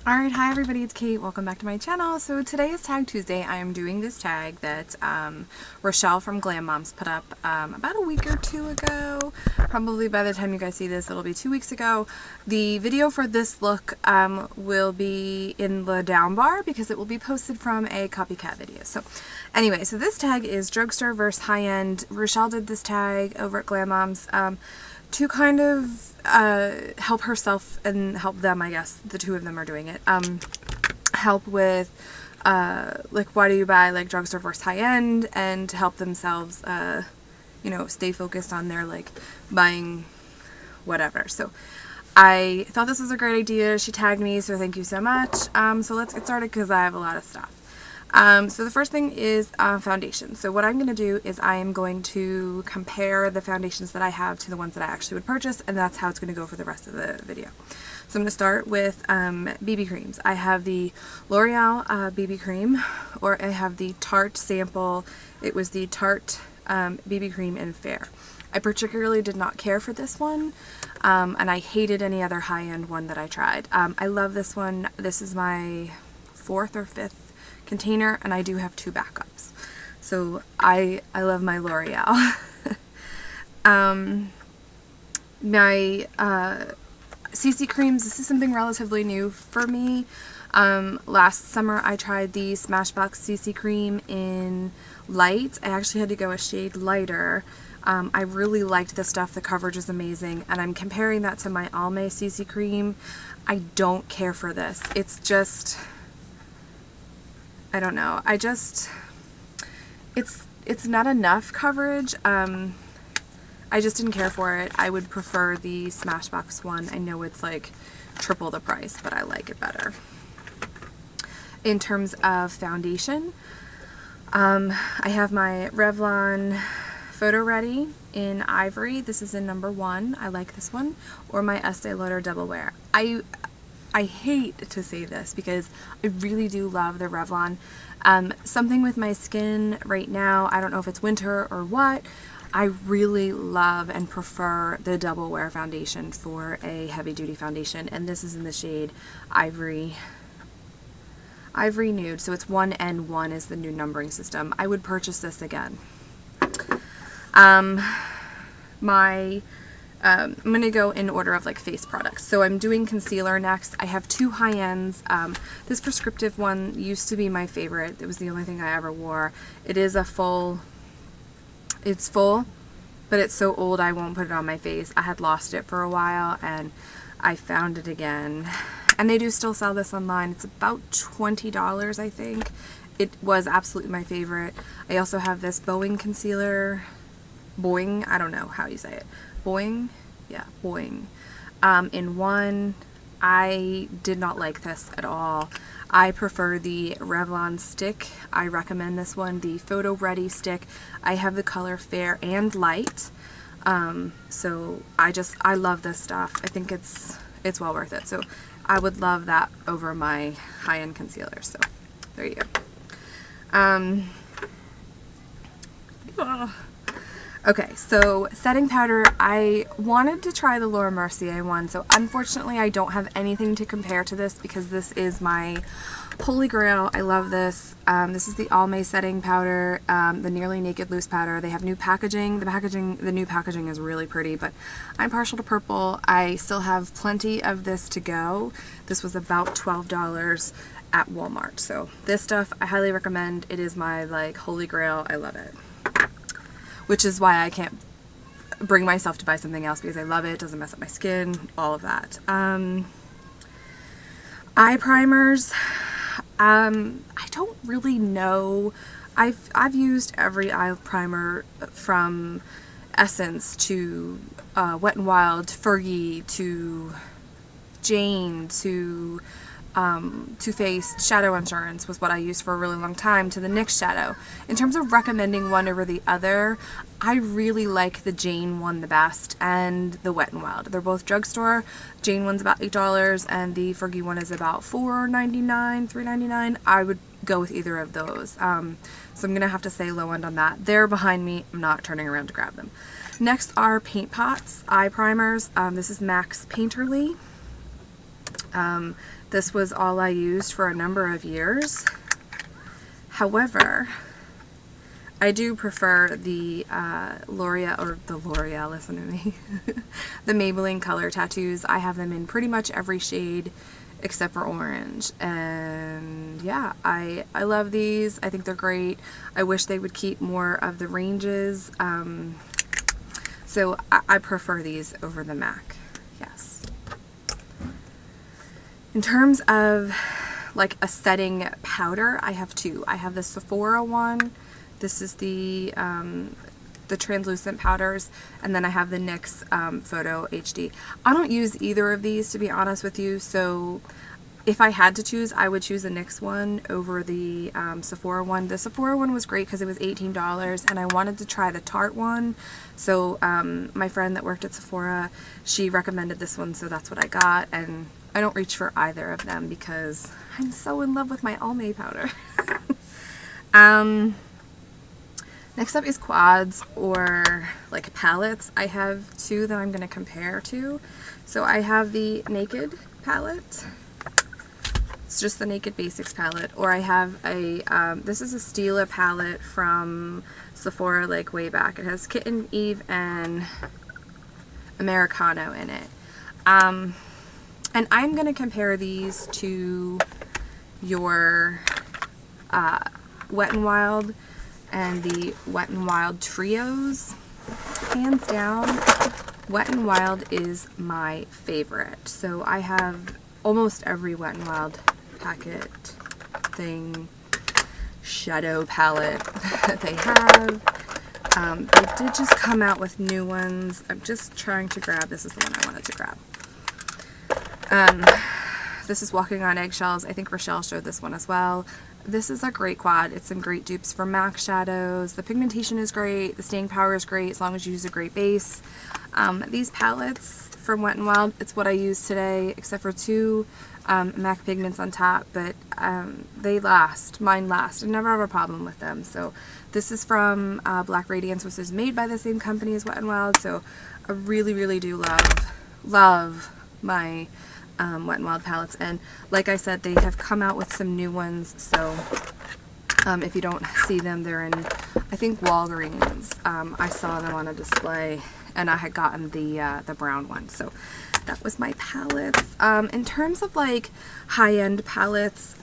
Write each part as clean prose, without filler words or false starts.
Alright, hi everybody, it's Kate. Welcome back to my channel. So today is Tag Tuesday. I am doing this tag that Rochelle from Glammoms put up about a week or two ago. Probably by the time you guys see this, it'll be 2 weeks ago. The video for this look will be in the down bar because it will be posted from a copycat video. So anyway, so this tag is Drugstore versus Highend. Rochelle did this tag over at Glammoms. To kind of help herself and help them, I guess, the two of them are doing it, help with, like, why do you buy, like, Drugstore versus Highend, and to help themselves, you know, stay focused on their, like, buying whatever. So I thought this was a great idea. She tagged me, so thank you so much. So let's get started because I have a lot of stuff. So the first thing is foundation. So what I'm going to do is I am going to compare the foundations that I have to the ones that I actually would purchase, and that's how it's going to go for the rest of the video. So I'm going to start with BB creams. I have the L'Oreal BB cream, or I have the Tarte sample. It was the Tarte BB cream in Fair. I particularly did not care for this one, and I hated any other high-end one that I tried. I love this one. This is my 4th or 5th container, and I do have 2 backups. So I love my L'Oreal. My CC creams, this is something relatively new for me. Last summer I tried the Smashbox CC cream in light. I actually had to go a shade lighter. I really liked the stuff. The coverage is amazing, and I'm comparing that to my Almay CC cream. I don't care for this. It's just, I don't know. It's not enough coverage. I just didn't care for it. I would prefer the Smashbox one. I know it's like triple the price, but I like it better. In terms of foundation, I have my Revlon Photo Ready in Ivory. This is in number 1. I like this one. Or my Estee Lauder Double Wear. I hate to say this because I really do love the Revlon. Something with my skin right now, I don't know if it's winter or what, I really love and prefer the Double Wear foundation for a heavy duty foundation, and this is in the shade Ivory Nude, so it's 1N1 is the new numbering system. I would purchase this again. I'm going to go in order of like face products. So I'm doing concealer next. I have 2 high-ends. This prescriptive one used to be my favorite. It was the only thing I ever wore. It is a full, it's full, but it's so old I won't put it on my face. I had lost it for a while and I found it again. And they do still sell this online. It's about $20, I think. It was absolutely my favorite. I also have this Boeing concealer. Boing, I don't know how you say it. Boing? Yeah, Boing. In 1, I did not like this at all. I prefer the Revlon stick. I recommend this one, the Photo Ready stick. I have the color Fair and Light. So I love this stuff. I think it's well worth it. So I would love that over my high-end concealer. So there you go. Okay, so setting powder, I wanted to try the Laura Mercier one, so unfortunately I don't have anything to compare to this because this is my holy grail. I love this. This is the Almay setting powder, the Nearly Naked loose powder. They have new packaging. The new packaging is really pretty, but I'm partial to purple. I still have plenty of this to go. This was about $12 at Walmart, so this stuff I highly recommend. It is my, like, holy grail. I love it. Which is why I can't bring myself to buy something else because I love it. It doesn't mess up my skin, all of that. Eye primers. I don't really know. I've used every eye primer from Essence to Wet n Wild, Fergie to Jane to Too Faced. Shadow Insurance was what I used for a really long time, to the NYX Shadow. In terms of recommending one over the other, I really like the Jane one the best, and the Wet n Wild. They're both drugstore. Jane one's about $8 and the Fergie one is about $4.99, $3.99. I would go with either of those. So I'm gonna have to say low end on that. They're behind me. I'm not turning around to grab them. Next are paint pots, eye primers. This is MAC's Painterly. This was all I used for a number of years. However, I do prefer the L'Oreal, listen to me, the Maybelline Color Tattoos. I have them in pretty much every shade except for orange, and yeah, I love these. I think they're great. I wish they would keep more of the ranges, so I prefer these over the MAC, yes. In terms of like a setting powder, I have two. I have the Sephora one. This is the translucent powders, and then I have the NYX Photo HD. I don't use either of these, to be honest with you, so if I had to choose, I would choose the NYX one over the Sephora one. The Sephora one was great because it was $18, and I wanted to try the Tarte one, so my friend that worked at Sephora, she recommended this one, so that's what I got, and I don't reach for either of them because I'm so in love with my Almay powder. Next up is quads, or like palettes. I have two that I'm going to compare to. So I have the Naked palette. It's just the Naked Basics palette. Or I have a, this is a Stila palette from Sephora, like way back. It has Kitten, Eve, and Americano in it. And I'm going to compare these to your Wet n Wild and the Wet n Wild Trios. Hands down, Wet n Wild is my favorite. So I have almost every Wet n Wild packet thing, shadow palette that they have. They did just come out with new ones. I'm just trying to grab, this is the one I wanted to grab. This is Walking on Eggshells. I think Rochelle showed this one as well. This is a great quad. It's some great dupes for MAC shadows. The pigmentation is great. The staying power is great as long as you use a great base. These palettes from Wet n Wild, it's what I use today, except for two MAC pigments on top, but they last. Mine last. I never have a problem with them. So this is from Black Radiance, which is made by the same company as Wet n Wild. So I really, really do love my Wet n Wild palettes, and like I said, they have come out with some new ones, so if you don't see them, they're in, I think, Walgreens. I saw them on a display, and I had gotten the brown one, so that was my palettes. In terms of like high-end palettes,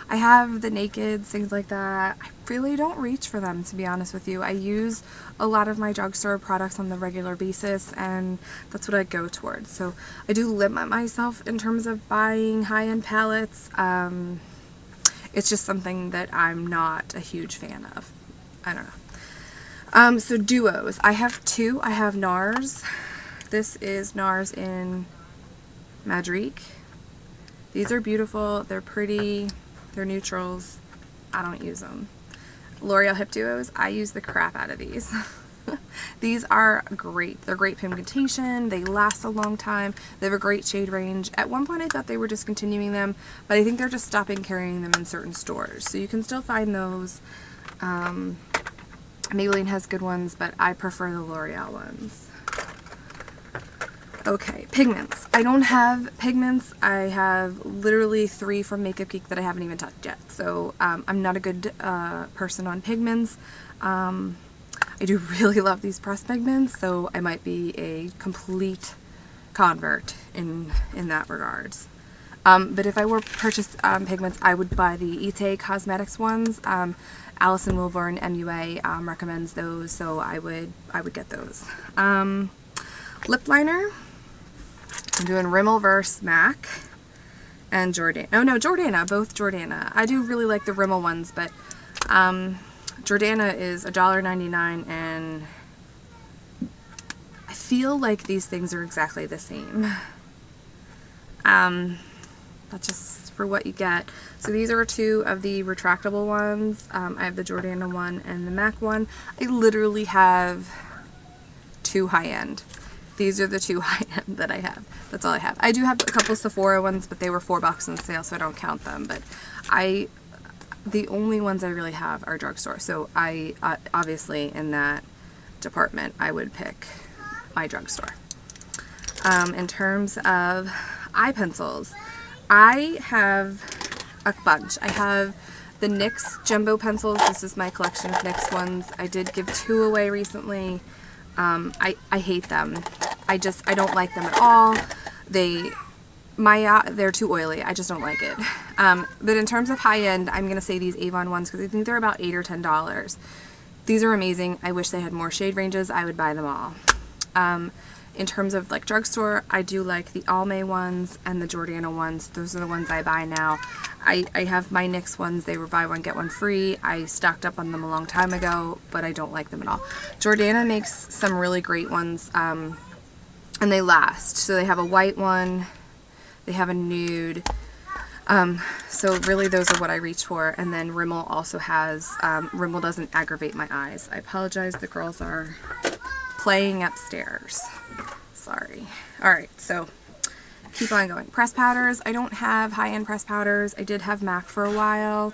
I have the Nakeds, things like that. I really don't reach for them, to be honest with you. I use a lot of my drugstore products on the regular basis, and that's what I go towards. So I do limit myself in terms of buying high-end palettes. It's just something that I'm not a huge fan of. I don't know. So duos. I have two. I have NARS. This is NARS in Madrique. These are beautiful. They're pretty. They're neutrals. I don't use them. L'Oreal Hip Duos, I use the crap out of these. These are great. They're great pigmentation. They last a long time. They have a great shade range. At one point I thought they were discontinuing them, but I think they're just stopping carrying them in certain stores. So you can still find those. Maybelline has good ones, but I prefer the L'Oreal ones. Okay, pigments. I don't have pigments. I have literally 3 from Makeup Geek that I haven't even touched yet. So I'm not a good person on pigments. I do really love these pressed pigments, so I might be a complete convert in that regards. But if I were to purchase pigments, I would buy the Ite Cosmetics ones. Alison Wilburn, MUA, recommends those, so I would get those. Lip liner. I'm doing Rimmel vs. MAC and Jordana. Oh no, Jordana, both Jordana. I do really like the Rimmel ones, but Jordana is $1.99, and I feel like these things are exactly the same. That's just for what you get. So these are 2 of the retractable ones. I have the Jordana one and the MAC one. I literally have 2 high-end. These are the 2 high-end that I have. That's all I have. I do have a couple Sephora ones, but they were $4 on sale, so I don't count them. But the only ones I really have are drugstore. So I obviously in that department I would pick my drugstore. In terms of eye pencils, I have a bunch. I have the NYX jumbo pencils. This is my collection of NYX ones. I did give 2 away recently. I hate them. I don't like them at all. They're too oily. I just don't like it. But in terms of high-end, I'm going to say these Avon ones because I think they're about $8 or $10. These are amazing. I wish they had more shade ranges. I would buy them all. In terms of like drugstore, I do like the Almay ones and the Jordana ones. Those are the ones I buy now. I have my NYX ones. They were buy one, get one free. I stocked up on them a long time ago, but I don't like them at all. Jordana makes some really great ones, and they last. So they have a white one. They have a nude. So really those are what I reach for. And then Rimmel also has, Rimmel doesn't aggravate my eyes. I apologize, the girls are playing upstairs. Sorry. Alright, so keep on going. Press powders. I don't have high-end press powders. I did have MAC for a while.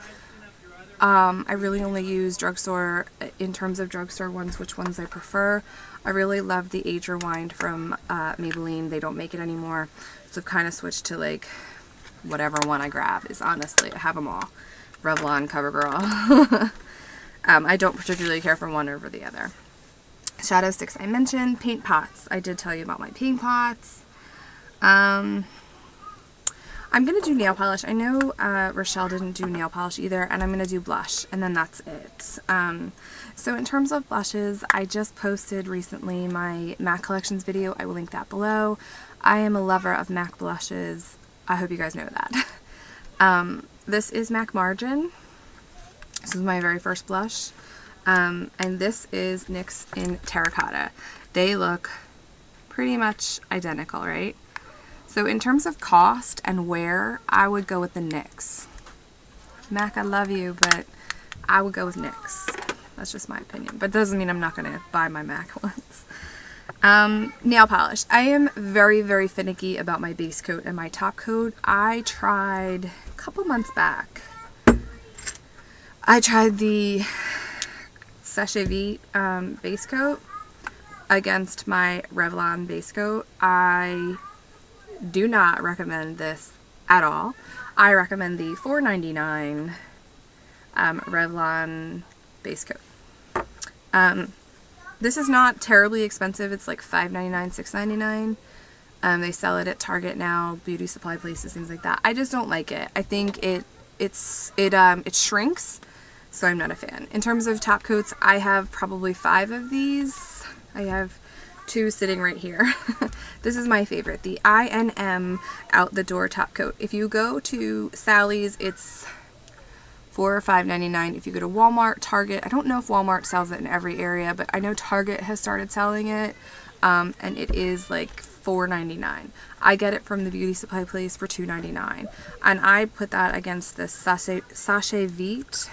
I really only use drugstore. In terms of drugstore ones, which ones I prefer. I really love the Age Rewind from Maybelline. They don't make it anymore. So I've kind of switched to like whatever one I grab is honestly. I have them all. Revlon, CoverGirl. I don't particularly care for one over the other. Shadow sticks I mentioned. Paint pots. I did tell you about my paint pots. I'm going to do nail polish. I know Rochelle didn't do nail polish either, and I'm going to do blush, and then that's it. So in terms of blushes, I just posted recently my MAC Collections video. I will link that below. I am a lover of MAC blushes. I hope you guys know that. This is MAC Margin. This is my very first blush. And this is NYX in Terracotta. They look pretty much identical, right? So in terms of cost and wear, I would go with the NYX. MAC, I love you, but I would go with NYX. That's just my opinion. But it doesn't mean I'm not going to buy my MAC ones. Nail polish. I am very, very finicky about my base coat and my top coat. I tried a couple months back. I tried the Sachet Vite base coat against my Revlon base coat. I do not recommend this at all. I recommend the $4.99 Revlon base coat. This is not terribly expensive. It's like $5.99, $6.99. They sell it at Target now, beauty supply places, things like that. I just don't like it. I think it shrinks, so I'm not a fan. In terms of top coats, I have probably 5 of these. I have 2 sitting right here. This is my favorite, the I&M Out the Door top coat. If you go to Sally's, it's $4 or $5.99. If you go to Walmart, Target, I don't know if Walmart sells it in every area, but I know Target has started selling it, and it is like $4.99. I get it from the beauty supply place for $2.99, and I put that against the Sachet Vite.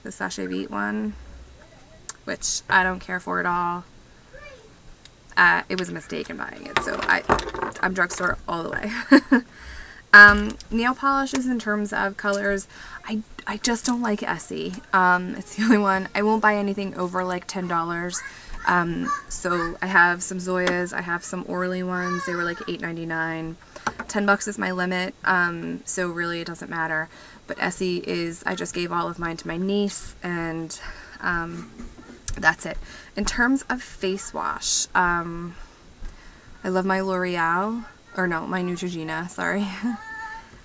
The Sachet Vite one, which I don't care for at all. It was a mistake in buying it, so I'm drugstore all the way. Nail polishes in terms of colors, I just don't like Essie. It's the only one. I won't buy anything over like $10. So I have some Zoyas, I have some Orly ones. They were like $8.99. $10 is my limit, so really it doesn't matter. But Essie is, I just gave all of mine to my niece, and that's it. In terms of face wash, I love my L'Oreal, or no, my Neutrogena, sorry.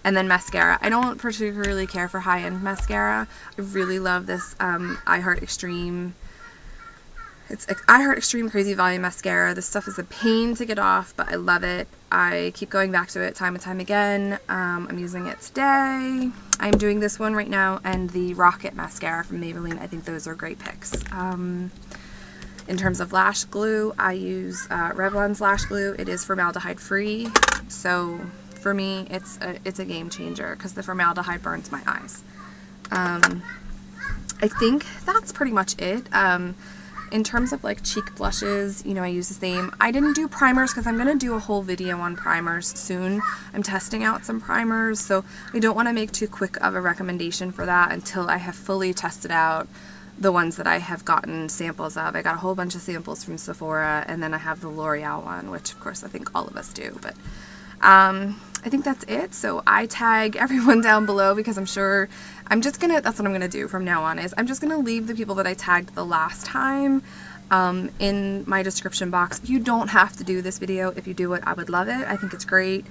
And then mascara. I don't particularly care for high-end mascara. I really love this I Heart Extreme. It's I Heart Extreme Crazy Volume Mascara. This stuff is a pain to get off, but I love it. I keep going back to it time and time again. I'm using it today. I'm doing this one right now, and the Rocket Mascara from Maybelline. I think those are great picks. In terms of lash glue, I use Revlon's lash glue. It is formaldehyde free, so for me it's a game changer because the formaldehyde burns my eyes. I think that's pretty much it. In terms of like cheek blushes, you know, I use the same. I didn't do primers because I'm going to do a whole video on primers soon. I'm testing out some primers, so I don't want to make too quick of a recommendation for that until I have fully tested out the ones that I have gotten samples of. I got a whole bunch of samples from Sephora, and then I have the L'Oreal one, which of course I think all of us do, but I think that's it. So I tag everyone down below because I'm sure that's what I'm gonna do from now on, is I'm just gonna leave the people that I tagged the last time in my description box. You don't have to do this video. If you do it, I would love it. I think it's great.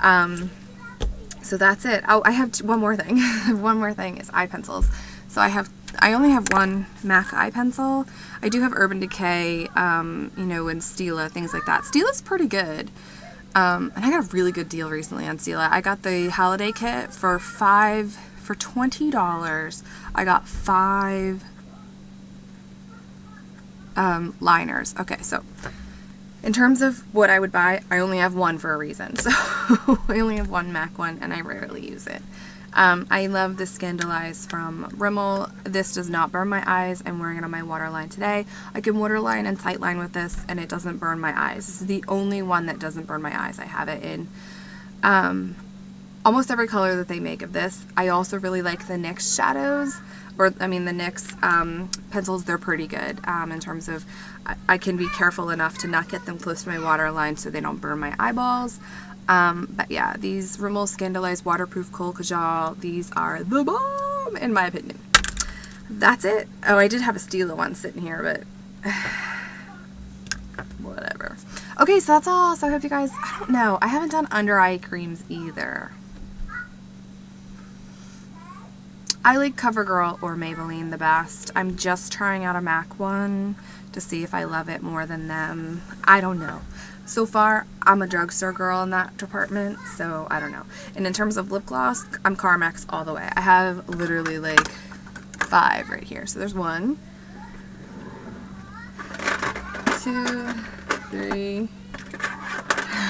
So that's it. Oh, I have one more thing. One more thing is eye pencils. So I only have one MAC eye pencil. I do have Urban Decay, you know, and Stila, things like that. Stila's pretty good. And I got a really good deal recently on Stila. I got the holiday kit for $20. I got 5 liners. Okay, so in terms of what I would buy, I only have one for a reason. So I only have one MAC one, and I rarely use it. I love the Scandalize from Rimmel. This does not burn my eyes. I'm wearing it on my waterline today. I can waterline and tightline with this, and it doesn't burn my eyes. This is the only one that doesn't burn my eyes. I have it in almost every color that they make of this. I also really like the NYX shadows, or I mean the NYX pencils. They're pretty good in terms of I can be careful enough to not get them close to my waterline so they don't burn my eyeballs. But yeah, these Rimmel Scandalized Waterproof Kohl Kajal, these are the bomb in my opinion. That's it. Oh, I did have a Stila one sitting here, but whatever. Okay, so that's all. So I hope you guys, I don't know, I haven't done under eye creams either. I like CoverGirl or Maybelline the best. I'm just trying out a MAC one to see if I love it more than them. I don't know. So far, I'm a drugstore girl in that department, so I don't know. And in terms of lip gloss, I'm Carmex all the way. I have literally like 5 right here. So there's 1, 2, 3.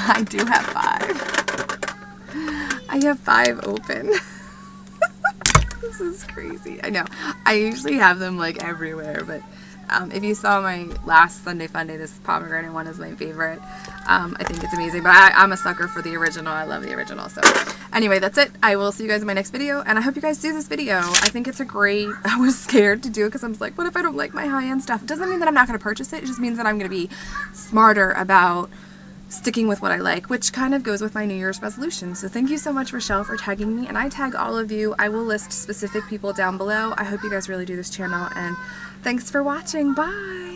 I do have 5. I have 5 open. This is crazy. I know. I usually have them like everywhere, but if you saw my last Sunday Funday, this pomegranate one is my favorite. I think it's amazing, but I'm a sucker for the original. I love the original. So anyway, that's it. I will see you guys in my next video, and I hope you guys do this video. I think it's a great, I was scared to do it because I was like, what if I don't like my high-end stuff? It doesn't mean that I'm not going to purchase it. It just means that I'm going to be smarter about sticking with what I like, which kind of goes with my New Year's resolution. So thank you so much, Rochelle, for tagging me, and I tag all of you. I will list specific people down below. I hope you guys really do this channel, and thanks for watching. Bye!